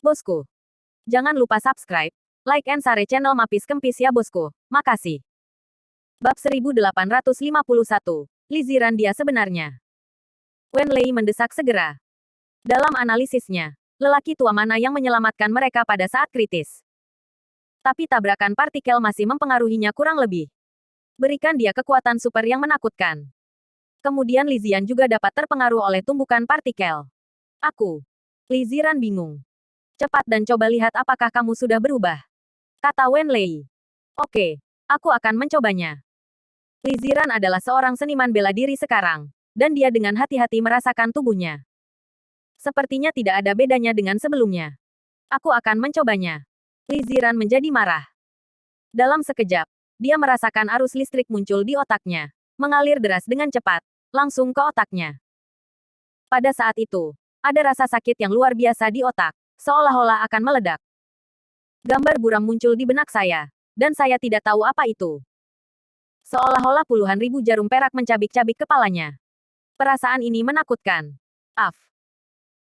bosku. Jangan lupa subscribe, like and share channel Mapis Kempis ya bosku. Makasih. Bab 1851. Liziran dia sebenarnya. Wen Lei mendesak segera. Dalam analisisnya, lelaki tua mana yang menyelamatkan mereka pada saat kritis. Tapi tabrakan partikel masih mempengaruhinya kurang lebih. Berikan dia kekuatan super yang menakutkan. Kemudian Lizian juga dapat terpengaruh oleh tumbukan partikel. Liziran bingung. Cepat dan coba lihat apakah kamu sudah berubah. Kata Wen Lei. Oke, aku akan mencobanya. Liziran adalah seorang seniman bela diri sekarang, dan dia dengan hati-hati merasakan tubuhnya. Sepertinya tidak ada bedanya dengan sebelumnya. Aku akan mencobanya. Liziran menjadi marah. Dalam sekejap, dia merasakan arus listrik muncul di otaknya, mengalir deras dengan cepat, langsung ke otaknya. Pada saat itu, ada rasa sakit yang luar biasa di otak, seolah-olah akan meledak. Gambar buram muncul di benak saya, dan saya tidak tahu apa itu. Seolah-olah puluhan ribu jarum perak mencabik-cabik kepalanya. Perasaan ini menakutkan.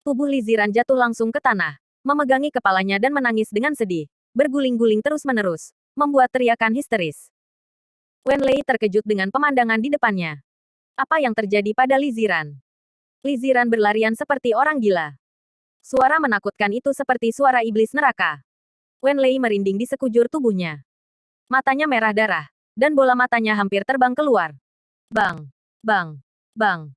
Tubuh Liziran jatuh langsung ke tanah, memegangi kepalanya dan menangis dengan sedih, berguling-guling terus-menerus, membuat teriakan histeris. Wen Lei terkejut dengan pemandangan di depannya. Apa yang terjadi pada Liziran? Liziran berlarian seperti orang gila. Suara menakutkan itu seperti suara iblis neraka. Wen Lei merinding di sekujur tubuhnya. Matanya merah darah, dan bola matanya hampir terbang keluar. Bang! Bang! Bang!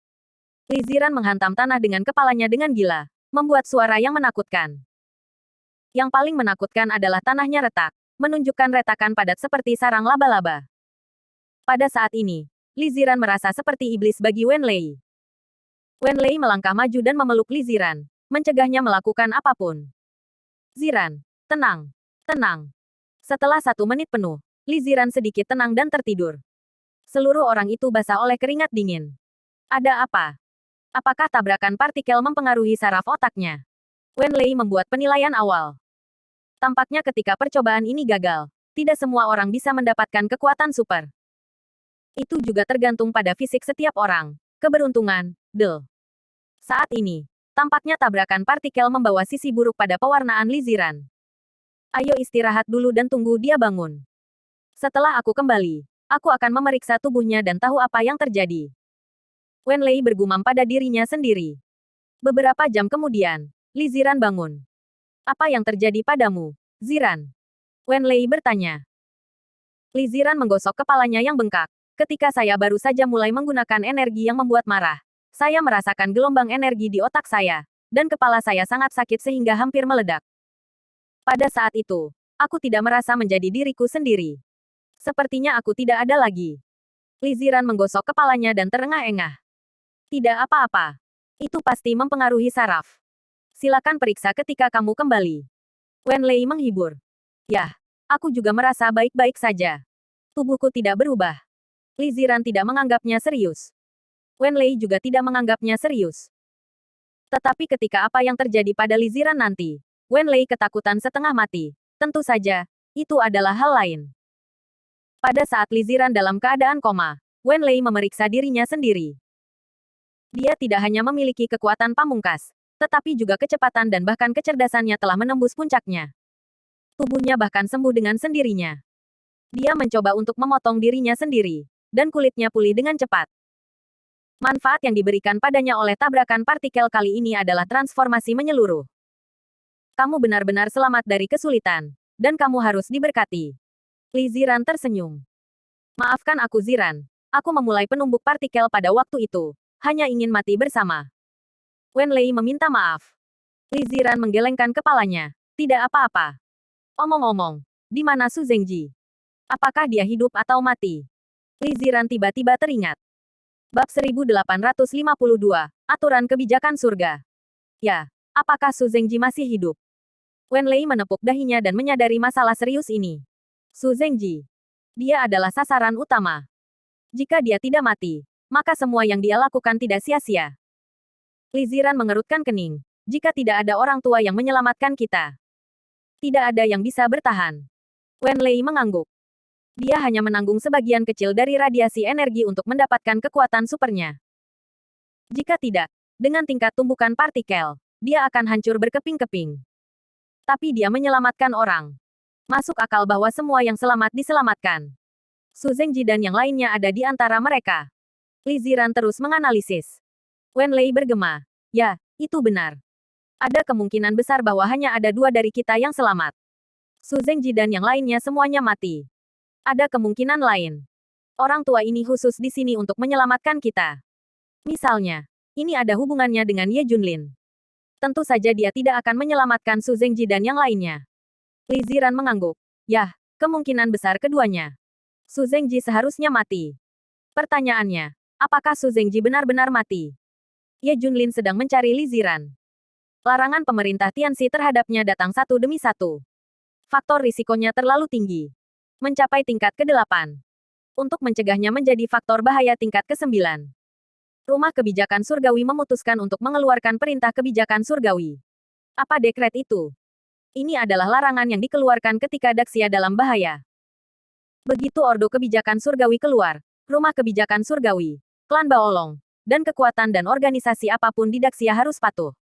Liziran menghantam tanah dengan kepalanya dengan gila, membuat suara yang menakutkan. Yang paling menakutkan adalah tanahnya retak, menunjukkan retakan padat seperti sarang laba-laba. Pada saat ini, Liziran merasa seperti iblis bagi Wen Lei. Wen Lei melangkah maju dan memeluk Liziran, mencegahnya melakukan apapun. Ziran, tenang, tenang. Setelah 1 menit penuh, Liziran sedikit tenang dan tertidur. Seluruh orang itu basah oleh keringat dingin. Ada apa? Apakah tabrakan partikel mempengaruhi saraf otaknya? Wen Lei membuat penilaian awal. Tampaknya ketika percobaan ini gagal, tidak semua orang bisa mendapatkan kekuatan super. Itu juga tergantung pada fisik setiap orang. Keberuntungan, Saat ini, tampaknya tabrakan partikel membawa sisi buruk pada pewarnaan Liziran. Ayo istirahat dulu dan tunggu dia bangun. Setelah aku kembali, aku akan memeriksa tubuhnya dan tahu apa yang terjadi. Wen Lei bergumam pada dirinya sendiri. Beberapa jam kemudian, Liziran bangun. Apa yang terjadi padamu, Ziran? Wen Lei bertanya. Liziran menggosok kepalanya yang bengkak. Ketika saya baru saja mulai menggunakan energi yang membuat marah, saya merasakan gelombang energi di otak saya, dan kepala saya sangat sakit sehingga hampir meledak. Pada saat itu, aku tidak merasa menjadi diriku sendiri. Sepertinya aku tidak ada lagi. Liziran menggosok kepalanya dan terengah-engah. Tidak apa-apa. Itu pasti mempengaruhi saraf. Silakan periksa ketika kamu kembali. Wen Lei menghibur. Yah, aku juga merasa baik-baik saja. Tubuhku tidak berubah. Liziran tidak menganggapnya serius. Wen Lei juga tidak menganggapnya serius. Tetapi ketika apa yang terjadi pada Liziran nanti, Wen Lei ketakutan setengah mati. Tentu saja, itu adalah hal lain. Pada saat Liziran dalam keadaan koma, Wen Lei memeriksa dirinya sendiri. Dia tidak hanya memiliki kekuatan pamungkas, tetapi juga kecepatan dan bahkan kecerdasannya telah menembus puncaknya. Tubuhnya bahkan sembuh dengan sendirinya. Dia mencoba untuk memotong dirinya sendiri, dan kulitnya pulih dengan cepat. Manfaat yang diberikan padanya oleh tabrakan partikel kali ini adalah transformasi menyeluruh. Kamu benar-benar selamat dari kesulitan, dan kamu harus diberkati. Liziran tersenyum. Maafkan aku Ziran. Aku memulai penumbuk partikel pada waktu itu. Hanya ingin mati bersama. Wen Lei meminta maaf. Liziran menggelengkan kepalanya. Tidak apa-apa. Omong-omong, di mana Su Zengji? Apakah dia hidup atau mati? Liziran tiba-tiba teringat. Bab 1852, Aturan Kebijakan Surga. Ya, apakah Su Zengji masih hidup? Wen Lei menepuk dahinya dan menyadari masalah serius ini. Su Zengji. Dia adalah sasaran utama. Jika dia tidak mati, maka semua yang dia lakukan tidak sia-sia. Liziran mengerutkan kening. Jika tidak ada orang tua yang menyelamatkan kita, tidak ada yang bisa bertahan. Wen Lei mengangguk. Dia hanya menanggung sebagian kecil dari radiasi energi untuk mendapatkan kekuatan supernya. Jika tidak, dengan tingkat tumbukan partikel, dia akan hancur berkeping-keping. Tapi dia menyelamatkan orang. Masuk akal bahwa semua yang selamat diselamatkan. Su Zengji dan yang lainnya ada di antara mereka. Li Ziran terus menganalisis. Wen Lei bergema. Ya, itu benar. Ada kemungkinan besar bahwa hanya ada 2 dari kita yang selamat. Su Zengji dan yang lainnya semuanya mati. Ada kemungkinan lain. Orang tua ini khusus di sini untuk menyelamatkan kita. Misalnya, ini ada hubungannya dengan Ye Junlin. Tentu saja dia tidak akan menyelamatkan Su Zengji dan yang lainnya. Li Ziran mengangguk. Yah, kemungkinan besar keduanya. Su Zengji seharusnya mati. Pertanyaannya, apakah Su Zengji benar-benar mati? Ye Junlin sedang mencari Li Ziran. Larangan pemerintah Tianxi terhadapnya datang satu demi satu. Faktor risikonya terlalu tinggi. Mencapai tingkat ke-8. Untuk mencegahnya menjadi faktor bahaya tingkat ke-9. Rumah Kebijakan Surgawi memutuskan untuk mengeluarkan perintah kebijakan surgawi. Apa dekret itu? Ini adalah larangan yang dikeluarkan ketika Daxia dalam bahaya. Begitu Ordo Kebijakan Surgawi keluar, Rumah Kebijakan Surgawi, Klan Baolong, dan kekuatan dan organisasi apapun di Daxia harus patuh.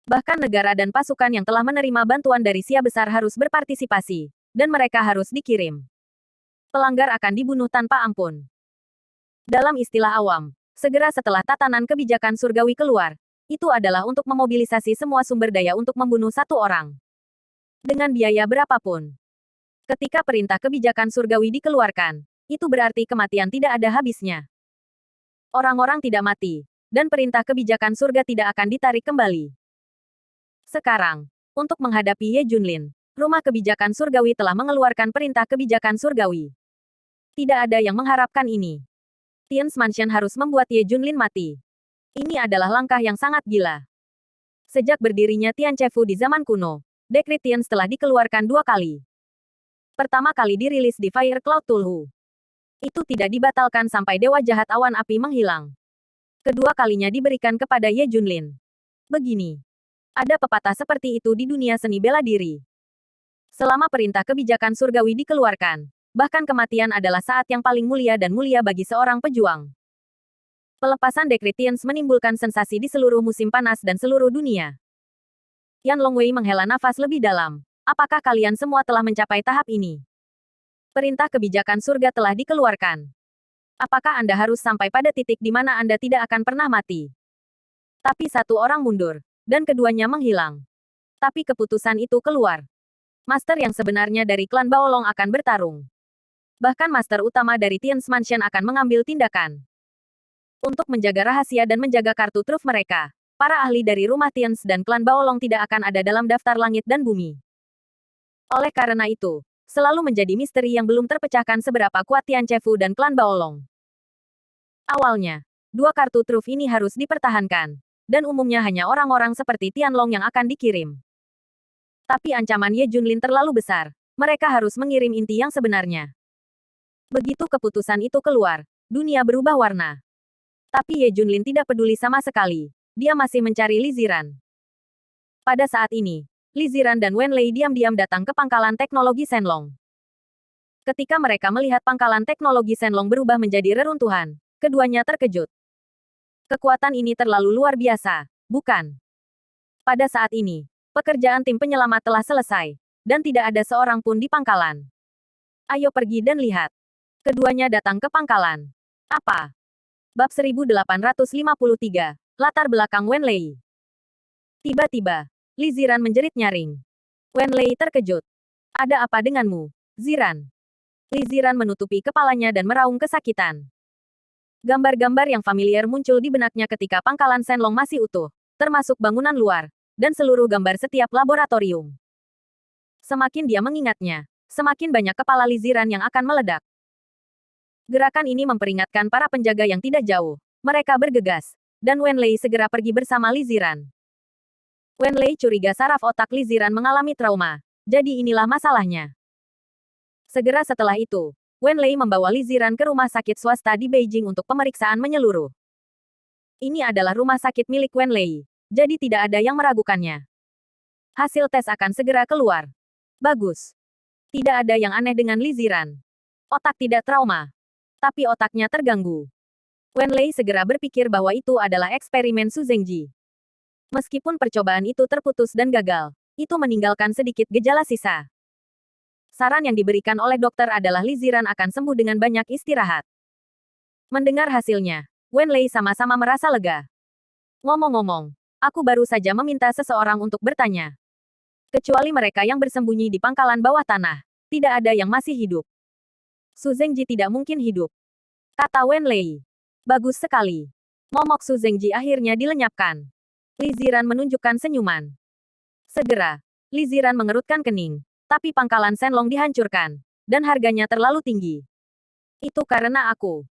Bahkan negara dan pasukan yang telah menerima bantuan dari Sia Besar harus berpartisipasi, dan mereka harus dikirim. Pelanggar akan dibunuh tanpa ampun. Dalam istilah awam, segera setelah tatanan kebijakan surgawi keluar, itu adalah untuk memobilisasi semua sumber daya untuk membunuh satu orang. Dengan biaya berapapun. Ketika perintah kebijakan surgawi dikeluarkan, itu berarti kematian tidak ada habisnya. Orang-orang tidak mati, dan perintah kebijakan surga tidak akan ditarik kembali. Sekarang, untuk menghadapi Ye Junlin, Rumah Kebijakan Surgawi telah mengeluarkan perintah kebijakan surgawi. Tidak ada yang mengharapkan ini. Tian's Mansion harus membuat Ye Junlin mati. Ini adalah langkah yang sangat gila. Sejak berdirinya Tianchefu di zaman kuno, dekret Tian's telah dikeluarkan 2 kali. Pertama kali dirilis di Fire Cloud Tulhu. Itu tidak dibatalkan sampai Dewa Jahat Awan Api menghilang. Kedua kalinya diberikan kepada Ye Junlin. Begini. Ada pepatah seperti itu di dunia seni bela diri. Selama perintah kebijakan surgawi dikeluarkan, bahkan kematian adalah saat yang paling mulia dan mulia bagi seorang pejuang. Pelepasan dekret Tian's menimbulkan sensasi di seluruh musim panas dan seluruh dunia. Yan Longwei menghela nafas lebih dalam. Apakah kalian semua telah mencapai tahap ini? Perintah kebijakan surga telah dikeluarkan. Apakah Anda harus sampai pada titik di mana Anda tidak akan pernah mati? Tapi satu orang mundur, dan keduanya menghilang. Tapi keputusan itu keluar. Master yang sebenarnya dari klan Baolong akan bertarung. Bahkan master utama dari Tian's Mansion akan mengambil tindakan. Untuk menjaga rahasia dan menjaga kartu truf mereka, para ahli dari rumah Tian's dan klan Baolong tidak akan ada dalam daftar langit dan bumi. Oleh karena itu, selalu menjadi misteri yang belum terpecahkan seberapa kuat Tianchefu dan klan Baolong. Awalnya, 2 kartu truf ini harus dipertahankan, dan umumnya hanya orang-orang seperti Tianlong yang akan dikirim. Tapi ancaman Ye Junlin terlalu besar, mereka harus mengirim inti yang sebenarnya. Begitu keputusan itu keluar, dunia berubah warna. Tapi Ye Junlin tidak peduli sama sekali. Dia masih mencari Li Ziran. Pada saat ini, Li Ziran dan Wen Lei diam-diam datang ke pangkalan teknologi Shenlong. Ketika mereka melihat pangkalan teknologi Shenlong berubah menjadi reruntuhan, keduanya terkejut. Kekuatan ini terlalu luar biasa, bukan? Pada saat ini, pekerjaan tim penyelamat telah selesai, dan tidak ada seorang pun di pangkalan. Ayo pergi dan lihat. Keduanya datang ke pangkalan. Apa? Bab 1853, latar belakang Wen Lei. Tiba-tiba, Li Ziran menjerit nyaring. Wen Lei terkejut. Ada apa denganmu, Ziran? Li Ziran menutupi kepalanya dan meraung kesakitan. Gambar-gambar yang familiar muncul di benaknya ketika pangkalan Shenlong masih utuh, termasuk bangunan luar, dan seluruh gambar setiap laboratorium. Semakin dia mengingatnya, semakin banyak kepala Li Ziran yang akan meledak. Gerakan ini memperingatkan para penjaga yang tidak jauh. Mereka bergegas, dan Wen Lei segera pergi bersama Li Ziran. Wen Lei curiga saraf otak Li Ziran mengalami trauma, jadi inilah masalahnya. Segera setelah itu, Wen Lei membawa Li Ziran ke rumah sakit swasta di Beijing untuk pemeriksaan menyeluruh. Ini adalah rumah sakit milik Wen Lei, jadi tidak ada yang meragukannya. Hasil tes akan segera keluar. Bagus. Tidak ada yang aneh dengan Li Ziran. Otak tidak trauma. Tapi otaknya terganggu. Wen Lei segera berpikir bahwa itu adalah eksperimen Su Zengji. Meskipun percobaan itu terputus dan gagal, Itu meninggalkan sedikit gejala sisa. Saran yang diberikan oleh dokter adalah Li Ziran akan sembuh dengan banyak istirahat. Mendengar hasilnya, Wen Lei sama-sama merasa lega. Ngomong-ngomong, aku baru saja meminta seseorang untuk bertanya. Kecuali mereka yang bersembunyi di pangkalan bawah tanah, tidak ada yang masih hidup. Su Zengji tidak mungkin hidup, kata Wen Lei. Bagus sekali. Momok Su Zengji akhirnya dilenyapkan. Li Ziran menunjukkan senyuman. Segera, Li Ziran mengerutkan kening. Tapi pangkalan Shenlong dihancurkan, dan harganya terlalu tinggi. Itu karena aku.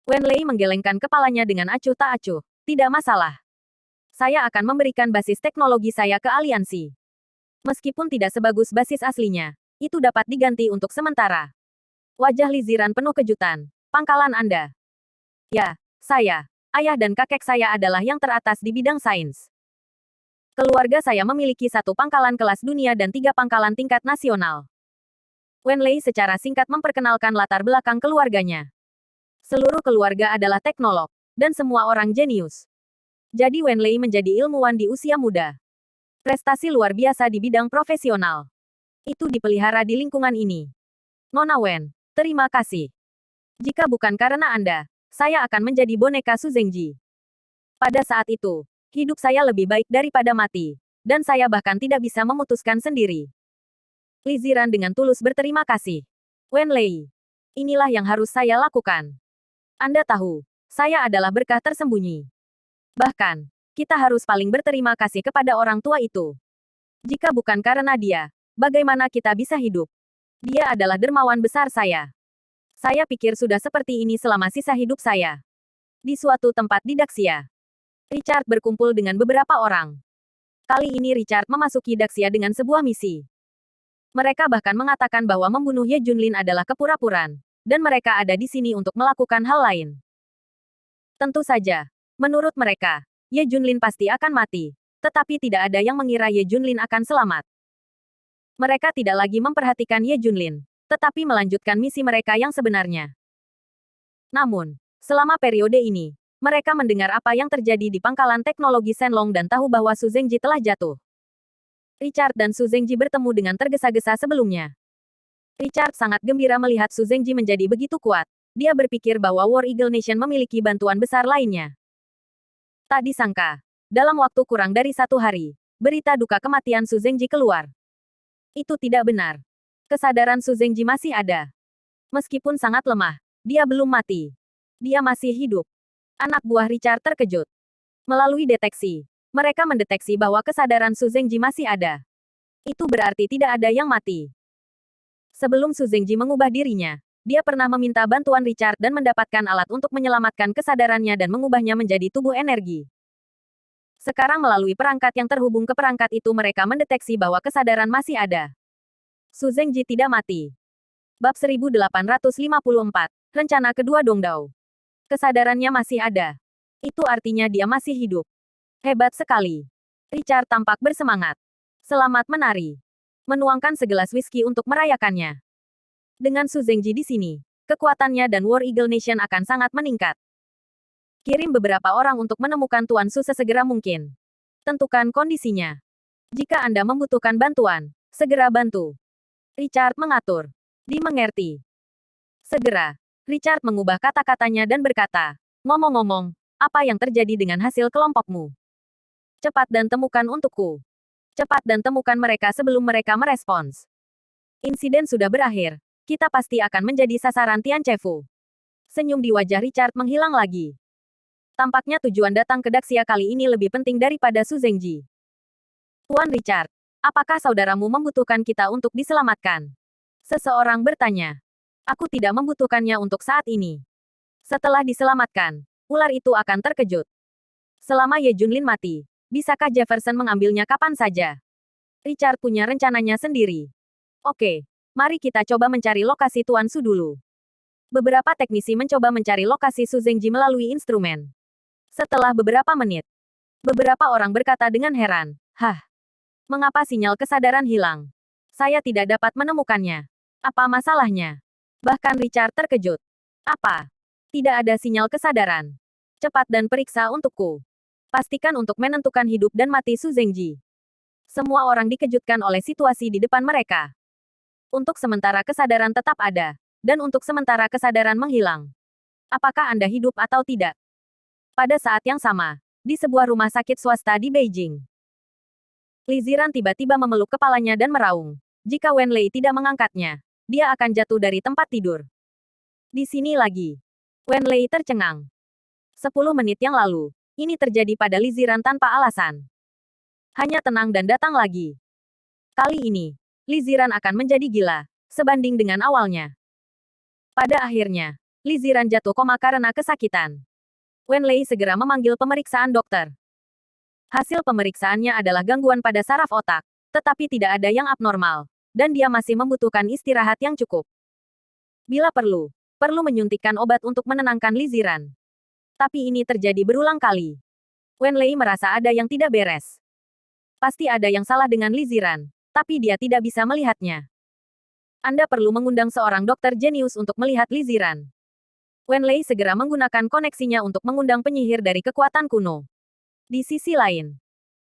Wen Lei menggelengkan kepalanya dengan acuh tak acuh. Tidak masalah. Saya akan memberikan basis teknologi saya ke aliansi. Meskipun tidak sebagus basis aslinya, itu dapat diganti untuk sementara. Wajah Li Ziran penuh kejutan. Pangkalan Anda. Ya, saya. Ayah dan kakek saya adalah yang teratas di bidang sains. Keluarga saya memiliki 1 pangkalan kelas dunia dan 3 pangkalan tingkat nasional. Wen Lei secara singkat memperkenalkan latar belakang keluarganya. Seluruh keluarga adalah teknolog, dan semua orang jenius. Jadi Wen Lei menjadi ilmuwan di usia muda. Prestasi luar biasa di bidang profesional. Itu dipelihara di lingkungan ini. Nona Wen, terima kasih. Jika bukan karena Anda, saya akan menjadi boneka Su Zengji. Pada saat itu, hidup saya lebih baik daripada mati, dan saya bahkan tidak bisa memutuskan sendiri. Li Ziran dengan tulus berterima kasih. Wen Lei, inilah yang harus saya lakukan. Anda tahu, saya adalah berkah tersembunyi. Bahkan, kita harus paling berterima kasih kepada orang tua itu. Jika bukan karena dia, bagaimana kita bisa hidup? Dia adalah dermawan besar saya. Saya pikir sudah seperti ini selama sisa hidup saya. Di suatu tempat di Daxia, Richard berkumpul dengan beberapa orang. Kali ini Richard memasuki Daxia dengan sebuah misi. Mereka bahkan mengatakan bahwa membunuh Ye Junlin adalah kepura-puraan, dan mereka ada di sini untuk melakukan hal lain. Tentu saja, menurut mereka, Ye Junlin pasti akan mati, tetapi tidak ada yang mengira Ye Junlin akan selamat. Mereka tidak lagi memperhatikan Ye Junlin, tetapi melanjutkan misi mereka yang sebenarnya. Namun, selama periode ini, mereka mendengar apa yang terjadi di pangkalan teknologi Shenlong dan tahu bahwa Su Zengji telah jatuh. Richard dan Su Zengji bertemu dengan tergesa-gesa sebelumnya. Richard sangat gembira melihat Su Zengji menjadi begitu kuat. Dia berpikir bahwa War Eagle Nation memiliki bantuan besar lainnya. Tak disangka, dalam waktu kurang dari 1 hari, berita duka kematian Su Zengji keluar. Itu tidak benar. Kesadaran Su Zengji masih ada. Meskipun sangat lemah, dia belum mati. Dia masih hidup. Anak buah Richard terkejut. Melalui deteksi, mereka mendeteksi bahwa kesadaran Su Zengji masih ada. Itu berarti tidak ada yang mati. Sebelum Su Zengji mengubah dirinya, dia pernah meminta bantuan Richard dan mendapatkan alat untuk menyelamatkan kesadarannya dan mengubahnya menjadi tubuh energi. Sekarang melalui perangkat yang terhubung ke perangkat itu mereka mendeteksi bahwa kesadaran masih ada. Su Zengji tidak mati. Bab 1854, Rencana Kedua Dongdao. Kesadarannya masih ada. Itu artinya dia masih hidup. Hebat sekali. Richard tampak bersemangat. Selamat menari. Menuangkan segelas whisky untuk merayakannya. Dengan Su Zengji di sini, kekuatannya dan War Eagle Nation akan sangat meningkat. Kirim beberapa orang untuk menemukan Tuan Su sesegera mungkin. Tentukan kondisinya. Jika Anda membutuhkan bantuan, segera bantu. Richard mengatur. Dimengerti. Segera, Richard mengubah kata-katanya dan berkata, ngomong-ngomong, apa yang terjadi dengan hasil kelompokmu? Cepat dan temukan untukku. Cepat dan temukan mereka sebelum mereka merespons. Insiden sudah berakhir. Kita pasti akan menjadi sasaran Tian Chefu. Senyum di wajah Richard menghilang lagi. Tampaknya tujuan datang ke Daxia kali ini lebih penting daripada Su Zengji. Tuan Richard, apakah saudaramu membutuhkan kita untuk diselamatkan? Seseorang bertanya. Aku tidak membutuhkannya untuk saat ini. Setelah diselamatkan, ular itu akan terkejut. Selama Ye Junlin mati, bisakah Jefferson mengambilnya kapan saja? Richard punya rencananya sendiri. Oke. Mari kita coba mencari lokasi Tuan Su dulu. Beberapa teknisi mencoba mencari lokasi Su Zengji melalui instrumen. Setelah beberapa menit, beberapa orang berkata dengan heran, "Hah? Mengapa sinyal kesadaran hilang? Saya tidak dapat menemukannya. Apa masalahnya?" Bahkan Richard terkejut. "Apa? Tidak ada sinyal kesadaran. Cepat dan periksa untukku. Pastikan untuk menentukan hidup dan mati Su Zengji." Semua orang dikejutkan oleh situasi di depan mereka. Untuk sementara kesadaran tetap ada, dan untuk sementara kesadaran menghilang. Apakah Anda hidup atau tidak? Pada saat yang sama, di sebuah rumah sakit swasta di Beijing, Li Ziran tiba-tiba memeluk kepalanya dan meraung. Jika Wen Lei tidak mengangkatnya, dia akan jatuh dari tempat tidur. Di sini lagi. Wen Lei tercengang. 10 menit yang lalu, ini terjadi pada Li Ziran tanpa alasan. Hanya tenang dan datang lagi. Kali ini, Li Ziran akan menjadi gila, sebanding dengan awalnya. Pada akhirnya, Li Ziran jatuh koma karena kesakitan. Wen Lei segera memanggil pemeriksaan dokter. Hasil pemeriksaannya adalah gangguan pada saraf otak, tetapi tidak ada yang abnormal, dan dia masih membutuhkan istirahat yang cukup. Bila perlu menyuntikkan obat untuk menenangkan Li Ziran. Tapi ini terjadi berulang kali. Wen Lei merasa ada yang tidak beres. Pasti ada yang salah dengan Li Ziran, tapi dia tidak bisa melihatnya. Anda perlu mengundang seorang dokter jenius untuk melihat Li Ziran. Wen Lei segera menggunakan koneksinya untuk mengundang penyihir dari kekuatan kuno. Di sisi lain,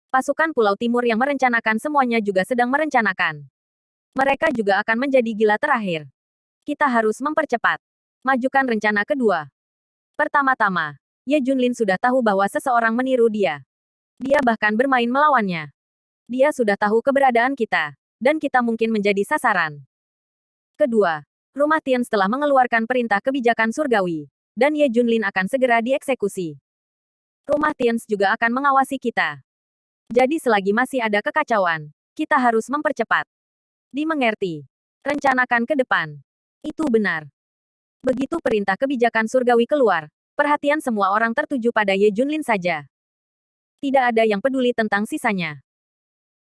pasukan Pulau Timur yang merencanakan semuanya juga sedang merencanakan. Mereka juga akan menjadi gila terakhir. Kita harus mempercepat. Majukan rencana kedua. Pertama-tama, Ye Junlin sudah tahu bahwa seseorang meniru dia. Dia bahkan bermain melawannya. Dia sudah tahu keberadaan kita, dan kita mungkin menjadi sasaran. Kedua, Rumah Tian telah mengeluarkan perintah kebijakan surgawi, dan Ye Junlin akan segera dieksekusi. Rumah Tian juga akan mengawasi kita. Jadi selagi masih ada kekacauan, kita harus mempercepat. Dimengerti. Rencanakan ke depan. Itu benar. Begitu perintah kebijakan surgawi keluar, perhatian semua orang tertuju pada Ye Junlin saja. Tidak ada yang peduli tentang sisanya.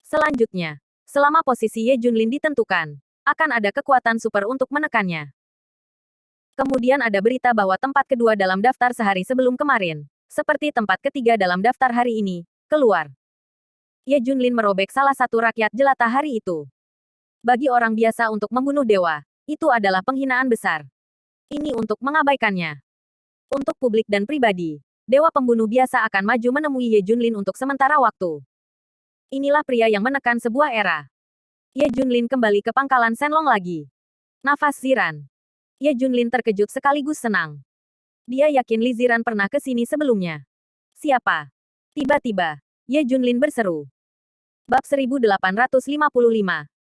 Selanjutnya, selama posisi Ye Junlin ditentukan, akan ada kekuatan super untuk menekannya. Kemudian ada berita bahwa tempat kedua dalam daftar sehari sebelum kemarin, seperti tempat ketiga dalam daftar hari ini, keluar. Ye Junlin merobek salah satu rakyat jelata hari itu. Bagi orang biasa untuk membunuh dewa, itu adalah penghinaan besar. Ini untuk mengabaikannya. Untuk publik dan pribadi, dewa pembunuh biasa akan maju menemui Ye Junlin untuk sementara waktu. Inilah pria yang menekan sebuah era. Ye Junlin kembali ke pangkalan Shenlong lagi. Nafas Ziran. Ye Junlin terkejut sekaligus senang. Dia yakin Li Ziran pernah ke sini sebelumnya. Siapa? Tiba-tiba, Ye Junlin berseru. Bab 1855,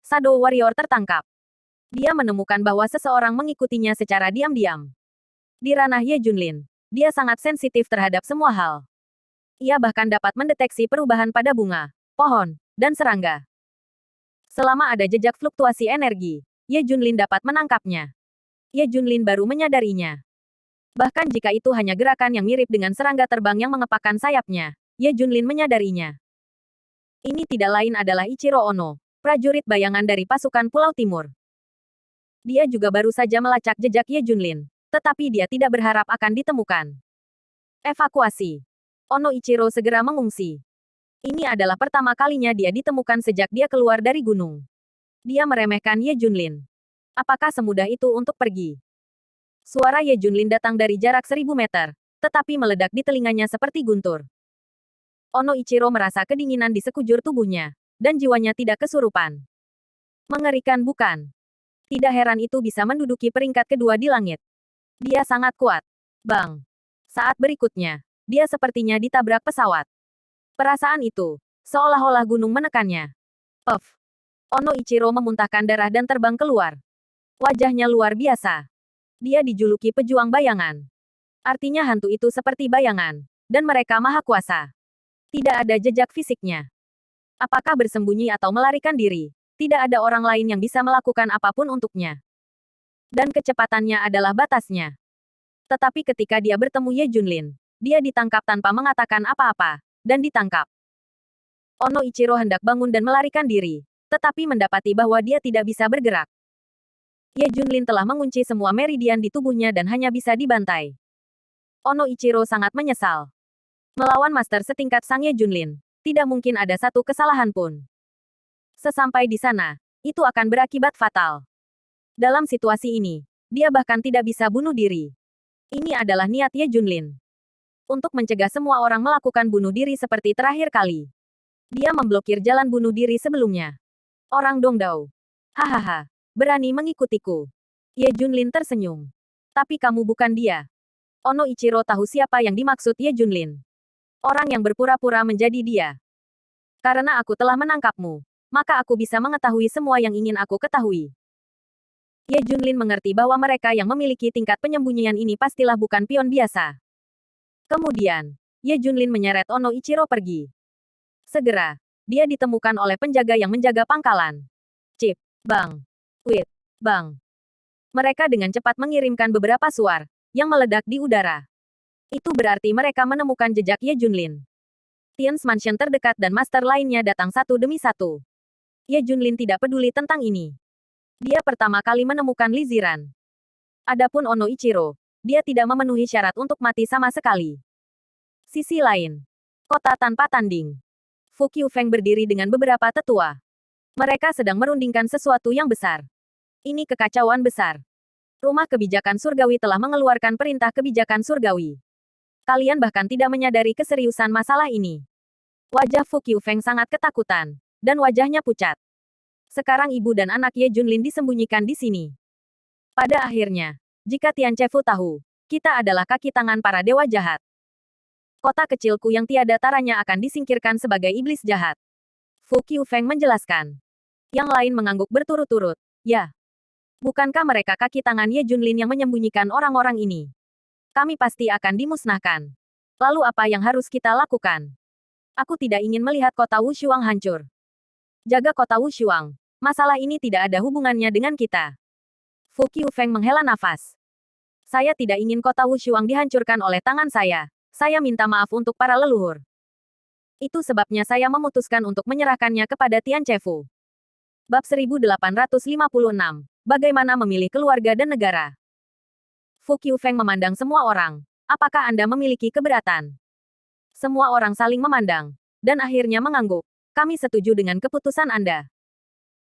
Shadow Warrior tertangkap. Dia menemukan bahwa seseorang mengikutinya secara diam-diam. Di ranah Ye Junlin, dia sangat sensitif terhadap semua hal. Ia bahkan dapat mendeteksi perubahan pada bunga, pohon, dan serangga. Selama ada jejak fluktuasi energi, Ye Junlin dapat menangkapnya. Ye Junlin baru menyadarinya. Bahkan jika itu hanya gerakan yang mirip dengan serangga terbang yang mengepakkan sayapnya, Ye Junlin menyadarinya. Ini tidak lain adalah Ichiro Ono, prajurit bayangan dari pasukan Pulau Timur. Dia juga baru saja melacak jejak Ye Junlin, tetapi dia tidak berharap akan ditemukan. Evakuasi. Ono Ichiro segera mengungsi. Ini adalah pertama kalinya dia ditemukan sejak dia keluar dari gunung. Dia meremehkan Ye Junlin. Apakah semudah itu untuk pergi? Suara Ye Junlin datang dari jarak 1000 meter, tetapi meledak di telinganya seperti guntur. Ono Ichiro merasa kedinginan di sekujur tubuhnya, dan jiwanya tidak kesurupan. Mengerikan bukan? Tidak heran itu bisa menduduki peringkat kedua di langit. Dia sangat kuat. Bang. Saat berikutnya, dia sepertinya ditabrak pesawat. Perasaan itu, seolah-olah gunung menekannya. Puff. Ono Ichiro memuntahkan darah dan terbang keluar. Wajahnya luar biasa. Dia dijuluki pejuang bayangan. Artinya hantu itu seperti bayangan, dan mereka maha kuasa. Tidak ada jejak fisiknya. Apakah bersembunyi atau melarikan diri, tidak ada orang lain yang bisa melakukan apapun untuknya. Dan kecepatannya adalah batasnya. Tetapi ketika dia bertemu Ye Junlin, dia ditangkap tanpa mengatakan apa-apa, dan ditangkap. Ono Ichiro hendak bangun dan melarikan diri, tetapi mendapati bahwa dia tidak bisa bergerak. Ye Junlin telah mengunci semua meridian di tubuhnya dan hanya bisa dibantai. Ono Ichiro sangat menyesal. Melawan master setingkat Sang Ye Junlin, tidak mungkin ada satu kesalahan pun. Sesampai di sana, itu akan berakibat fatal. Dalam situasi ini, dia bahkan tidak bisa bunuh diri. Ini adalah niat Ye Junlin. Untuk mencegah semua orang melakukan bunuh diri seperti terakhir kali. Dia memblokir jalan bunuh diri sebelumnya. Orang Dongdao. Hahaha. Berani mengikutiku. Ye Junlin tersenyum. Tapi kamu bukan dia. Ono Ichiro tahu siapa yang dimaksud Ye Junlin. Orang yang berpura-pura menjadi dia. Karena aku telah menangkapmu, maka aku bisa mengetahui semua yang ingin aku ketahui. Ye Junlin mengerti bahwa mereka yang memiliki tingkat penyembunyian ini pastilah bukan pion biasa. Kemudian, Ye Junlin menyeret Ono Ichiro pergi. Segera, dia ditemukan oleh penjaga yang menjaga pangkalan. Cip, bang, wait, bang. Mereka dengan cepat mengirimkan beberapa suar yang meledak di udara. Itu berarti mereka menemukan jejak Ye Junlin. Tian's Mansion terdekat dan master lainnya datang satu demi satu. Ye Junlin tidak peduli tentang ini. Dia pertama kali menemukan Li Ziran. Adapun Ono Ichiro, dia tidak memenuhi syarat untuk mati sama sekali. Sisi lain, kota tanpa tanding. Fu Qiufeng berdiri dengan beberapa tetua. Mereka sedang merundingkan sesuatu yang besar. Ini kekacauan besar. Rumah Kebijakan Surgawi telah mengeluarkan perintah kebijakan surgawi. Kalian bahkan tidak menyadari keseriusan masalah ini. Wajah Fu Qiufeng sangat ketakutan, dan wajahnya pucat. Sekarang ibu dan anak Ye Junlin disembunyikan di sini. Pada akhirnya, jika Tian Chefu tahu, kita adalah kaki tangan para dewa jahat. Kota kecilku yang tiada taranya akan disingkirkan sebagai iblis jahat. Fu Qiufeng menjelaskan. Yang lain mengangguk berturut-turut. Ya. Bukankah mereka kaki tangan Ye Junlin yang menyembunyikan orang-orang ini? Kami pasti akan dimusnahkan. Lalu apa yang harus kita lakukan? Aku tidak ingin melihat kota Wushuang hancur. Jaga kota Wushuang. Masalah ini tidak ada hubungannya dengan kita. Fu Qiufeng menghela nafas. Saya tidak ingin kota Wushuang dihancurkan oleh tangan saya. Saya minta maaf untuk para leluhur. Itu sebabnya saya memutuskan untuk menyerahkannya kepada Tian Chefu. Bab 1856. Bagaimana memilih keluarga dan negara. Fu Qiufeng memandang semua orang. Apakah Anda memiliki keberatan? Semua orang saling memandang, dan akhirnya mengangguk. Kami setuju dengan keputusan Anda.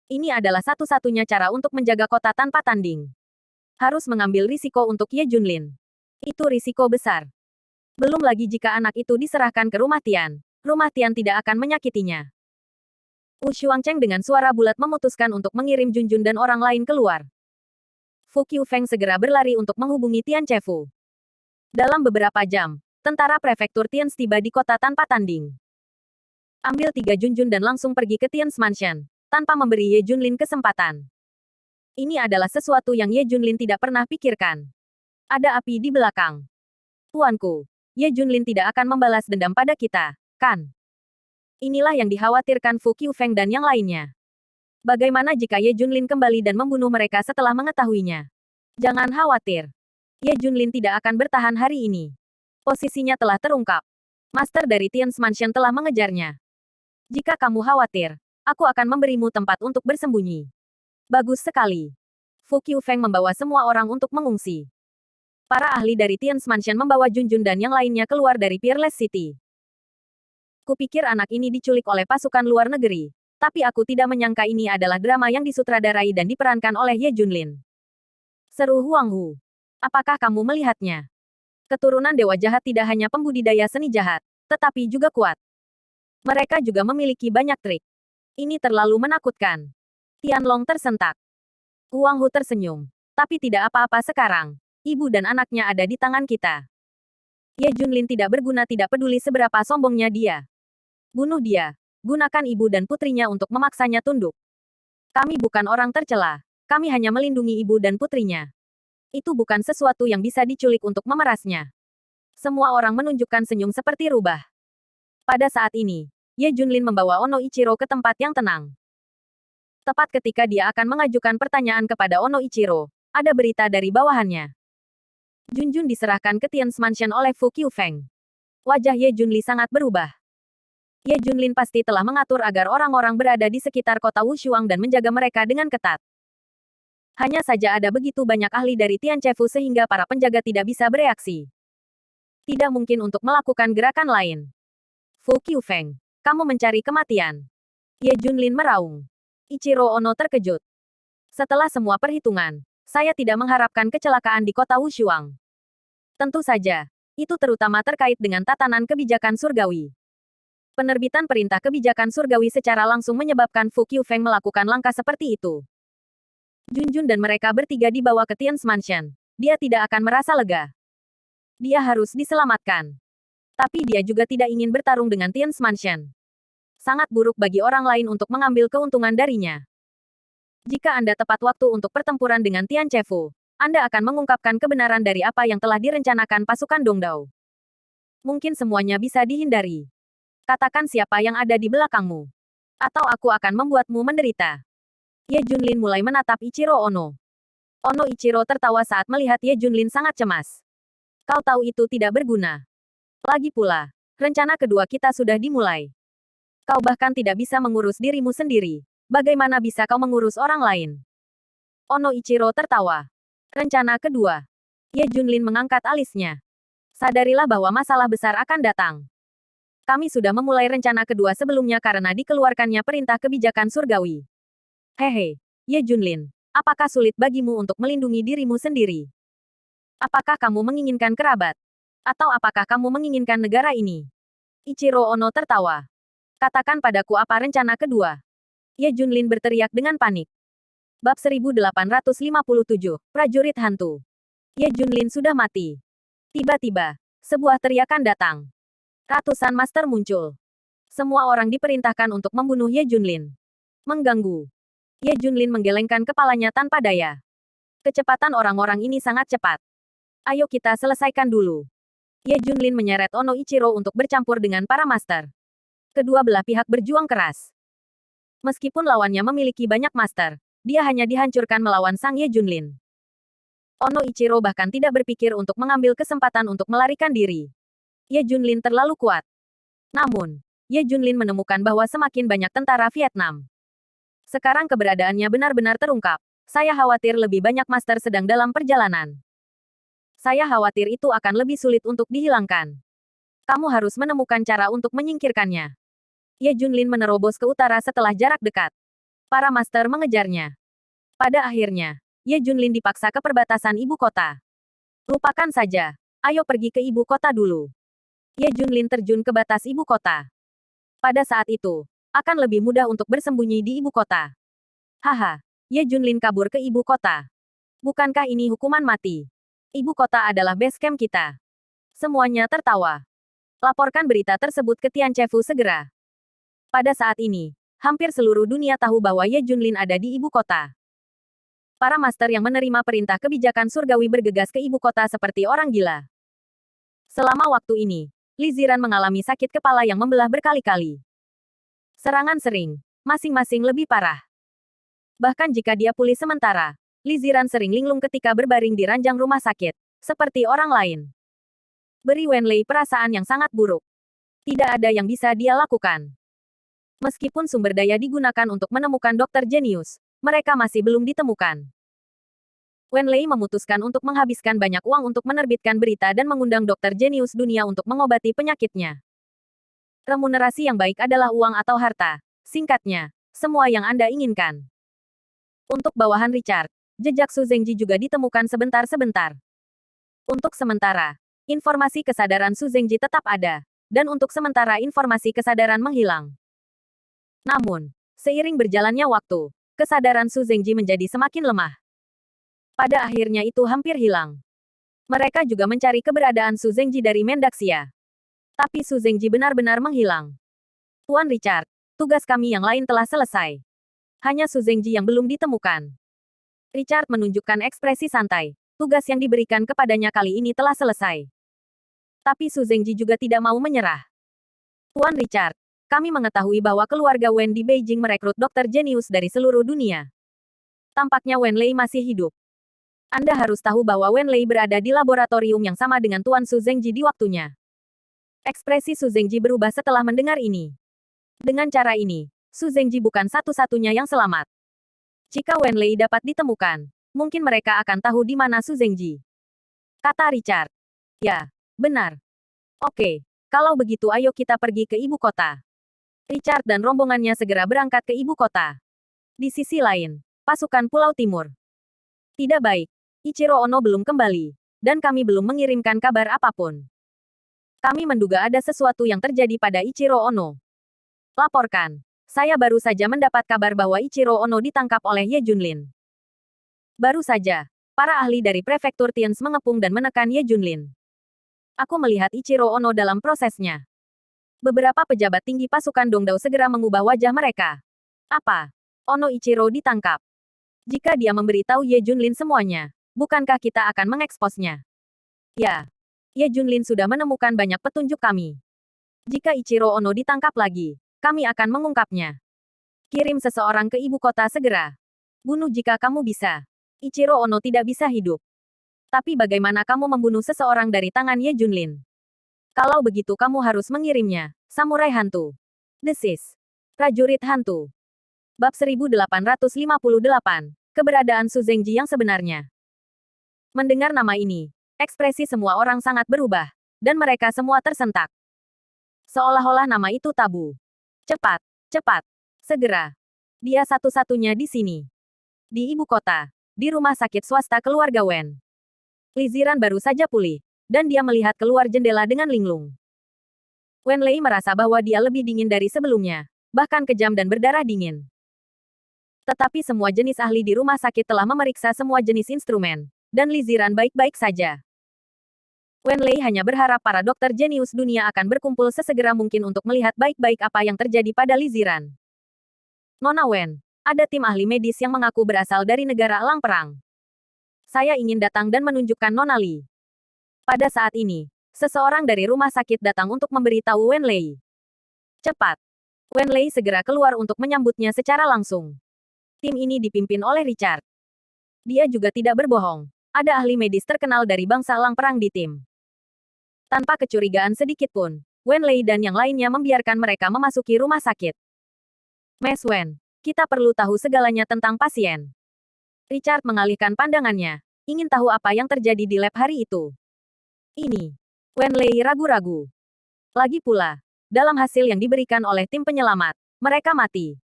Ini adalah satu-satunya cara untuk menjaga kota tanpa tanding. Harus mengambil risiko untuk Ye Junlin. Itu risiko besar. Belum lagi jika anak itu diserahkan ke rumah Tian tidak akan menyakitinya. Wu Shuangcheng dengan suara bulat memutuskan untuk mengirim Junjun dan orang lain keluar. Fu Qiufeng segera berlari untuk menghubungi Tian Chefu. Dalam beberapa jam, tentara prefektur Tian tiba di kota tanpa tanding. Ambil 3 Junjun dan langsung pergi ke Tian's Mansion, tanpa memberi Ye Junlin kesempatan. Ini adalah sesuatu yang Ye Junlin tidak pernah pikirkan. Ada api di belakang. Tuanku, Ye Junlin tidak akan membalas dendam pada kita, kan? Inilah yang dikhawatirkan Fu Qiufeng dan yang lainnya. Bagaimana jika Ye Junlin kembali dan membunuh mereka setelah mengetahuinya? Jangan khawatir. Ye Junlin tidak akan bertahan hari ini. Posisinya telah terungkap. Master dari Tian's Mansion telah mengejarnya. Jika kamu khawatir, aku akan memberimu tempat untuk bersembunyi. Bagus sekali. Fu Qiufeng membawa semua orang untuk mengungsi. Para ahli dari Tian's Mansion membawa Junjun dan yang lainnya keluar dari Peerless City. Kupikir anak ini diculik oleh pasukan luar negeri. Tapi aku tidak menyangka ini adalah drama yang disutradarai dan diperankan oleh Ye Junlin. Seru Huang Hu. Apakah kamu melihatnya? Keturunan dewa jahat tidak hanya pembudidaya seni jahat, tetapi juga kuat. Mereka juga memiliki banyak trik. Ini terlalu menakutkan. Tianlong tersentak. Huang Hu tersenyum. Tapi tidak apa-apa sekarang. Ibu dan anaknya ada di tangan kita. Ye Junlin tidak berguna tidak peduli seberapa sombongnya dia. Bunuh dia. Gunakan ibu dan putrinya untuk memaksanya tunduk. Kami bukan orang tercela. Kami hanya melindungi ibu dan putrinya. Itu bukan sesuatu yang bisa diculik untuk memerasnya. Semua orang menunjukkan senyum seperti rubah. Pada saat ini, Ye Junlin membawa Ono Ichiro ke tempat yang tenang. Tepat ketika dia akan mengajukan pertanyaan kepada Ono Ichiro, ada berita dari bawahannya. Junjun diserahkan ke Tian's Mansion oleh Fu Qiufeng. Wajah Ye Junli sangat berubah. Ye Junlin pasti telah mengatur agar orang-orang berada di sekitar kota Wushuang dan menjaga mereka dengan ketat. Hanya saja ada begitu banyak ahli dari Tian Chefu sehingga para penjaga tidak bisa bereaksi. Tidak mungkin untuk melakukan gerakan lain. Fu Qiufeng, kamu mencari kematian. Ye Junlin meraung. Ichiro Ono terkejut. Setelah semua perhitungan, saya tidak mengharapkan kecelakaan di kota Wushuang. Tentu saja, itu terutama terkait dengan tatanan kebijakan surgawi. Penerbitan perintah kebijakan surgawi secara langsung menyebabkan Fu Qiufeng melakukan langkah seperti itu. Junjun dan mereka bertiga dibawa ke Tian's Mansion. Dia tidak akan merasa lega. Dia harus diselamatkan. Tapi dia juga tidak ingin bertarung dengan Tian's Mansion. Sangat buruk bagi orang lain untuk mengambil keuntungan darinya. Jika Anda tepat waktu untuk pertempuran dengan Tian Chefu, Anda akan mengungkapkan kebenaran dari apa yang telah direncanakan pasukan Dongdao. Mungkin semuanya bisa dihindari. Katakan siapa yang ada di belakangmu. Atau aku akan membuatmu menderita. Ye Junlin mulai menatap Ichiro Ono. Ono Ichiro tertawa saat melihat Ye Junlin sangat cemas. Kau tahu itu tidak berguna. Lagi pula, rencana kedua kita sudah dimulai. Kau bahkan tidak bisa mengurus dirimu sendiri. Bagaimana bisa kau mengurus orang lain? Ono Ichiro tertawa. Rencana kedua. Ye Junlin mengangkat alisnya. Sadarilah bahwa masalah besar akan datang. Kami sudah memulai rencana kedua sebelumnya karena dikeluarkannya perintah kebijakan surgawi. Hehe, Ye Junlin, apakah sulit bagimu untuk melindungi dirimu sendiri? Apakah kamu menginginkan kerabat? Atau apakah kamu menginginkan negara ini? Ichiro Ono tertawa. Katakan padaku apa rencana kedua? Ye Junlin berteriak dengan panik. Bab 1857, Prajurit Hantu. Ye Junlin sudah mati. Tiba-tiba, sebuah teriakan datang. Ratusan master muncul. Semua orang diperintahkan untuk membunuh Ye Junlin. Mengganggu. Ye Junlin menggelengkan kepalanya tanpa daya. Kecepatan orang-orang ini sangat cepat. Ayo kita selesaikan dulu. Ye Junlin menyeret Ono Ichiro untuk bercampur dengan para master. Kedua belah pihak berjuang keras. Meskipun lawannya memiliki banyak master, dia hanya dihancurkan melawan sang Ye Junlin. Ono Ichiro bahkan tidak berpikir untuk mengambil kesempatan untuk melarikan diri. Ye Junlin terlalu kuat. Namun, Ye Junlin menemukan bahwa semakin banyak tentara Vietnam. Sekarang keberadaannya benar-benar terungkap. Saya khawatir lebih banyak master sedang dalam perjalanan. Saya khawatir itu akan lebih sulit untuk dihilangkan. Kamu harus menemukan cara untuk menyingkirkannya. Ye Junlin menerobos ke utara setelah jarak dekat. Para master mengejarnya. Pada akhirnya, Ye Junlin dipaksa ke perbatasan ibu kota. Lupakan saja. Ayo pergi ke ibu kota dulu. Ye Junlin terjun ke batas ibu kota. Pada saat itu, akan lebih mudah untuk bersembunyi di ibu kota. Haha, Ye Junlin kabur ke ibu kota. Bukankah ini hukuman mati? Ibu kota adalah base camp kita. Semuanya tertawa. Laporkan berita tersebut ke Tian Chefu segera. Pada saat ini, hampir seluruh dunia tahu bahwa Ye Junlin ada di ibu kota. Para master yang menerima perintah kebijakan surgawi bergegas ke ibu kota seperti orang gila. Selama waktu ini, Li Ziran mengalami sakit kepala yang membelah berkali-kali. Serangan sering, masing-masing lebih parah. Bahkan jika dia pulih sementara, Li Ziran sering linglung ketika berbaring di ranjang rumah sakit, seperti orang lain. Beri Wenlei perasaan yang sangat buruk. Tidak ada yang bisa dia lakukan. Meskipun sumber daya digunakan untuk menemukan dokter jenius, mereka masih belum ditemukan. Wenlei memutuskan untuk menghabiskan banyak uang untuk menerbitkan berita dan mengundang dokter jenius dunia untuk mengobati penyakitnya. Remunerasi yang baik adalah uang atau harta. Singkatnya, semua yang Anda inginkan. Untuk bawahan Richard, jejak Su Zengji juga ditemukan sebentar-sebentar. Untuk sementara, informasi kesadaran Su Zengji tetap ada, dan untuk sementara informasi kesadaran menghilang. Namun, seiring berjalannya waktu, kesadaran Su Zengji menjadi semakin lemah. Pada akhirnya itu hampir hilang. Mereka juga mencari keberadaan Su Zengji dari Mendaxia. Tapi Su Zengji benar-benar menghilang. Tuan Richard, tugas kami yang lain telah selesai. Hanya Su Zengji yang belum ditemukan. Richard menunjukkan ekspresi santai. Tugas yang diberikan kepadanya kali ini telah selesai. Tapi Su Zengji juga tidak mau menyerah. Tuan Richard, kami mengetahui bahwa keluarga Wen di Beijing merekrut dokter jenius dari seluruh dunia. Tampaknya Wenlei masih hidup. Anda harus tahu bahwa Wenlei berada di laboratorium yang sama dengan Tuan Su Zengji di waktunya. Ekspresi Su Zengji berubah setelah mendengar ini. Dengan cara ini, Su Zengji bukan satu-satunya yang selamat. Jika Wenlei dapat ditemukan, mungkin mereka akan tahu di mana Su Zengji. Kata Richard. Ya, benar. Oke, kalau begitu ayo kita pergi ke ibu kota. Richard dan rombongannya segera berangkat ke ibu kota. Di sisi lain, pasukan Pulau Timur. Tidak baik. Ichiro Ono belum kembali, dan kami belum mengirimkan kabar apapun. Kami menduga ada sesuatu yang terjadi pada Ichiro Ono. Laporkan. Saya baru saja mendapat kabar bahwa Ichiro Ono ditangkap oleh Ye Junlin. Baru saja, para ahli dari prefektur Tians mengepung dan menekan Ye Junlin. Aku melihat Ichiro Ono dalam prosesnya. Beberapa pejabat tinggi pasukan Dongdao segera mengubah wajah mereka. Apa? Ono Ichiro ditangkap. Jika dia memberitahu Ye Junlin semuanya, bukankah kita akan mengeksposnya? Ya. Ye Junlin sudah menemukan banyak petunjuk kami. Jika Ichiro Ono ditangkap lagi, kami akan mengungkapnya. Kirim seseorang ke ibu kota segera. Bunuh jika kamu bisa. Ichiro Ono tidak bisa hidup. Tapi bagaimana kamu membunuh seseorang dari tangan Ye Junlin? Kalau begitu kamu harus mengirimnya. Samurai hantu. Desis. Prajurit hantu. Bab 1858. Keberadaan Su Zengji yang sebenarnya. Mendengar nama ini, ekspresi semua orang sangat berubah. Dan mereka semua tersentak. Seolah-olah nama itu tabu. Cepat, cepat, segera. Dia satu-satunya di sini. Di ibu kota, di rumah sakit swasta keluarga Wen. Li Ziran baru saja pulih, dan dia melihat keluar jendela dengan linglung. Wen Lei merasa bahwa dia lebih dingin dari sebelumnya, bahkan kejam dan berdarah dingin. Tetapi semua jenis ahli di rumah sakit telah memeriksa semua jenis instrumen, dan Li Ziran baik-baik saja. Wen Lei hanya berharap para dokter jenius dunia akan berkumpul sesegera mungkin untuk melihat baik-baik apa yang terjadi pada Li Ziran. Nona Wen, ada tim ahli medis yang mengaku berasal dari negara elang perang. Saya ingin datang dan menunjukkan Nona Li. Pada saat ini, seseorang dari rumah sakit datang untuk memberitahu Wen Lei. Cepat. Wen Lei segera keluar untuk menyambutnya secara langsung. Tim ini dipimpin oleh Richard. Dia juga tidak berbohong. Ada ahli medis terkenal dari bangsa elang perang di tim. Tanpa kecurigaan sedikit pun, Wen Lei dan yang lainnya membiarkan mereka memasuki rumah sakit. Mes Wen, kita perlu tahu segalanya tentang pasien. Richard mengalihkan pandangannya, ingin tahu apa yang terjadi di lab hari itu. Ini. Wen Lei ragu-ragu. Lagi pula, dalam hasil yang diberikan oleh tim penyelamat, mereka mati.